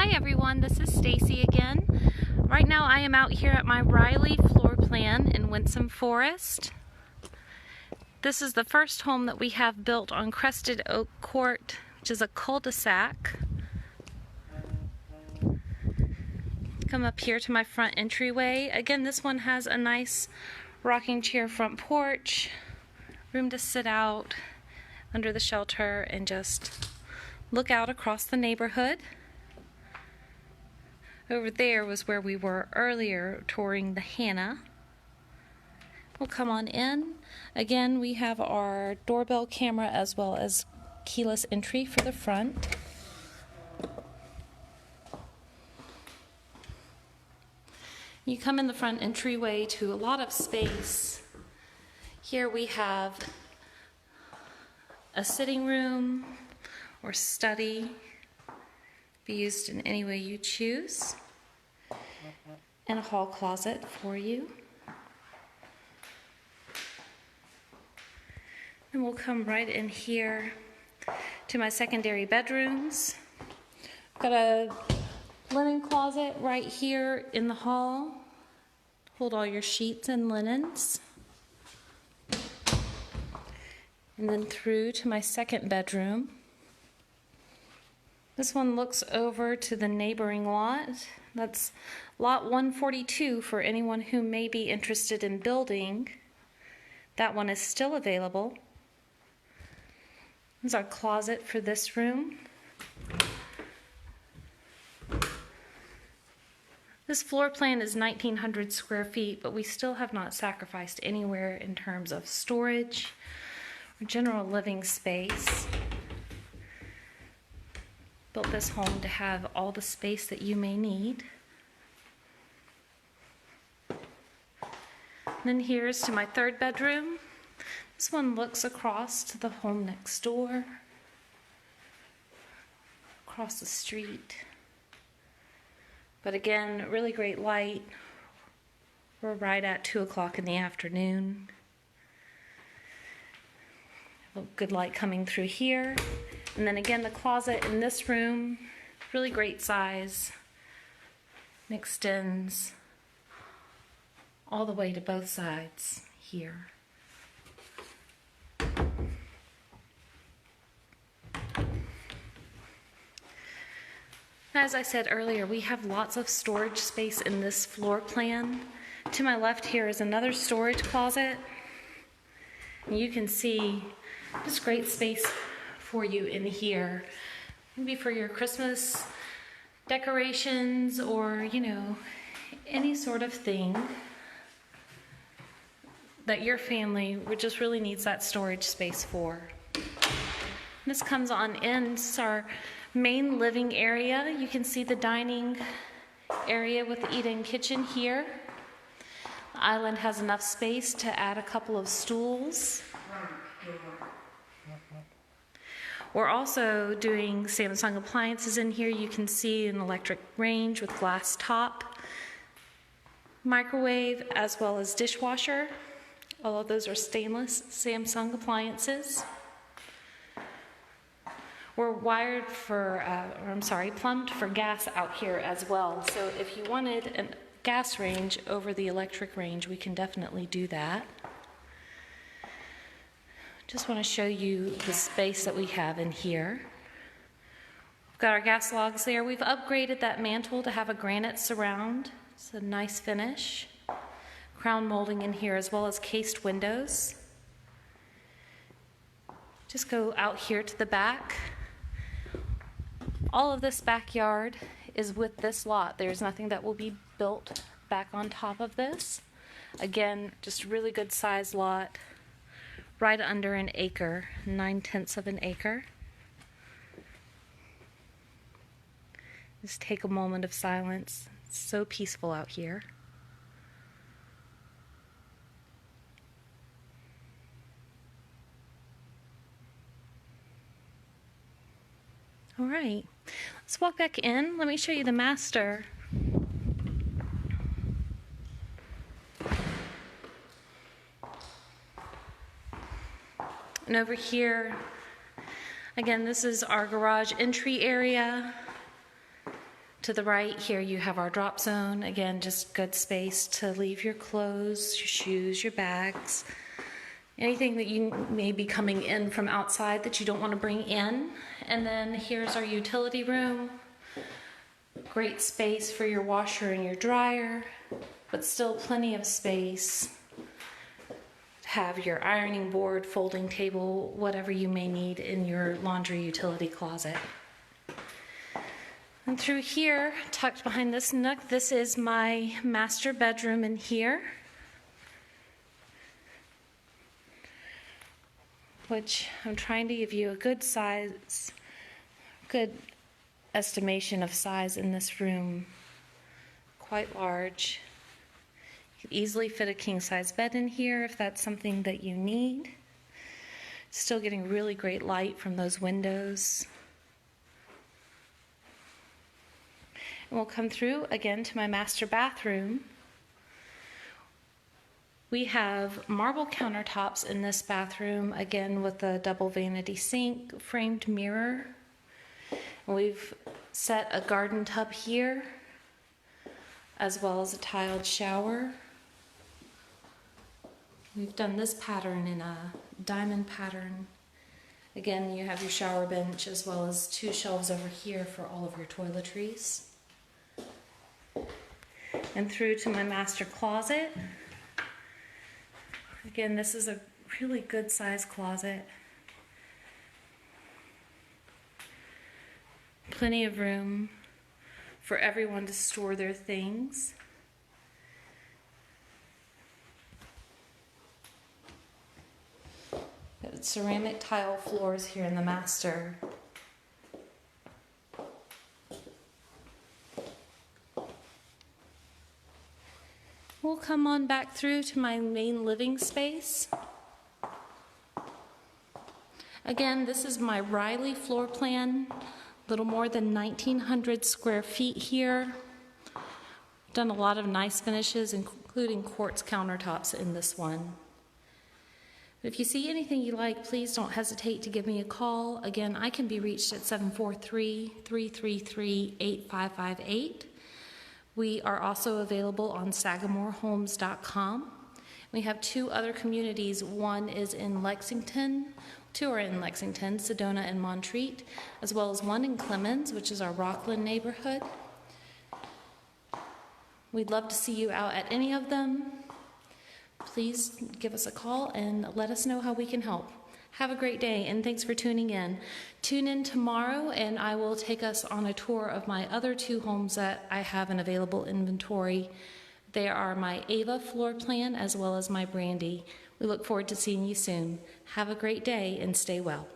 Hi everyone, this is Stacy again. Right now I am out here at my Riley floor plan in Winsome Forest. This is the first home that we have built on Crested Oak Court, which is a cul-de-sac. Come up here to my front entryway. Again, this one has a nice rocking chair front porch, room to sit out under the shelter and just look out across the neighborhood. Over there was where we were earlier touring the Hannah. We'll come on in. Again, we have our doorbell camera as well as keyless entry for the front. You come in the front entryway to a lot of space. Here we have a sitting room or study. Be used in any way you choose, and a hall closet for you. And we'll come right in here to my secondary bedrooms. Got a linen closet right here in the hall. Hold all your sheets and linens. And then through to my second bedroom. This one looks over to the neighboring lot. That's lot 142 for anyone who may be interested in building. That one is still available. This is our closet for this room. This floor plan is 1,900 square feet, but we still have not sacrificed anywhere in terms of storage or general living space. Built this home to have all the space that you may need. And then here's to my third bedroom. This one looks across to the home next door, across the street. But again, really great light. We're right at 2 o'clock in the afternoon. Good light coming through here. And then again, the closet in this room, really great size. It extends all the way to both sides here. As I said earlier, we have lots of storage space in this floor plan. To my left here is another storage closet. And you can see just great space for you in here, maybe for your Christmas decorations or, any sort of thing that your family just really needs that storage space for. This comes on in. This is our main living area. You can see the dining area with the eat-in kitchen here. The island has enough space to add a couple of stools. We're also doing Samsung appliances in here. You can see an electric range with glass top, microwave, as well as dishwasher. All of those are stainless Samsung appliances. We're plumbed for gas out here as well. So if you wanted a gas range over the electric range, we can definitely do that. Just want to show you the space that we have in here. We've got our gas logs there. We've upgraded that mantle to have a granite surround. It's a nice finish. Crown molding in here as well as cased windows. Just go out here to the back. All of this backyard is with this lot. There's nothing that will be built back on top of this. Again, just really good size lot. Right under an acre, 9/10 of an acre. Just take a moment of silence. It's so peaceful out here. All right, let's walk back in. Let me show you the master. And over here, again, this is our garage entry area. To the right here, you have our drop zone. Again, just good space to leave your clothes, your shoes, your bags, anything that you may be coming in from outside that you don't want to bring in. And then here's our utility room. Great space for your washer and your dryer, but still plenty of space. Have your ironing board, folding table, whatever you may need in your laundry utility closet. And through here, tucked behind this nook, this is my master bedroom in here, which I'm trying to give you a good size, good estimation of size in this room. Quite large. You could easily fit a king-size bed in here if that's something that you need. Still getting really great light from those windows. And we'll come through again to my master bathroom. We have marble countertops in this bathroom, again with a double vanity sink, framed mirror. And we've set a garden tub here, as well as a tiled shower. We've done this pattern in a diamond pattern. Again, you have your shower bench as well as 2 shelves over here for all of your toiletries. And through to my master closet. Again, this is a really good size closet. Plenty of room for everyone to store their things. Got ceramic tile floors here in the master. We'll come on back through to my main living space. Again, this is my Riley floor plan. A little more than 1,900 square feet here. Done a lot of nice finishes, including quartz countertops in this one. If you see anything you like, please don't hesitate to give me a call. Again, I can be reached at 743-333-8558. We are also available on sagamorehomes.com. We have 2 other communities. One is in Lexington. 2 are in Lexington, Sedona and Montreat, as well as one in Clemens, which is our Rockland neighborhood. We'd love to see you out at any of them. Please give us a call and let us know how we can help. Have a great day, and thanks for tuning in. Tune in tomorrow, and I will take us on a tour of my other 2 homes that I have in available inventory. They are my Ava floor plan as well as my Brandy. We look forward to seeing you soon. Have a great day and stay well.